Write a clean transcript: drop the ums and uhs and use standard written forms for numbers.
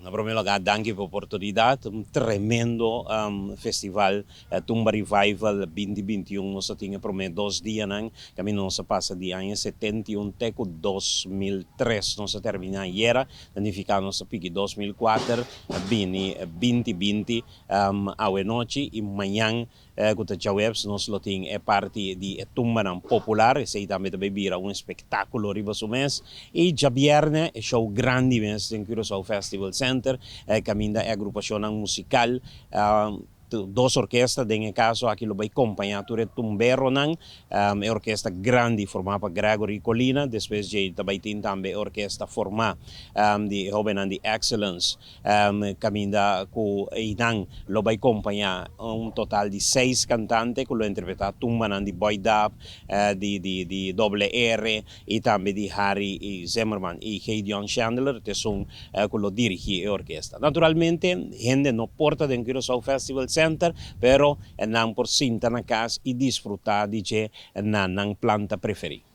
Na primeiro lugar, danke pela oportunidade, um tremendo festival, Tumba Revival 2021, nós tínhamos por meio 2 dias, caminho nós passa de ano 71 até 2003, nós termina era, danificamos nós pique 2004, bini 2020, a noite e manhã, quando a webs nós lo tem é parte de Tumba popular, e sei também bebira um espetáculo riba su mês, e já viernes é show grande mês em Curaçao Festival Center, caminda é agrupação musical, duas orquestras, em caso aqui lo vai acompanhar por Tumbero é orquestra grande formada por Gregory Colina, depois de também tem também orquestra formada de Joven de Excellence, caminda com Inang lo vai acompanhar total de 6 cantantes que lo interpretar Tumba de Boy Dub, de Double R e também de Harry Zimmerman e Gideon Chandler, que são que lo dirige a orquestra. Naturalmente, gente não porta dentro do Curaçao Festival Center, pero não por cinta na casa e desfrutar de que na planta preferida.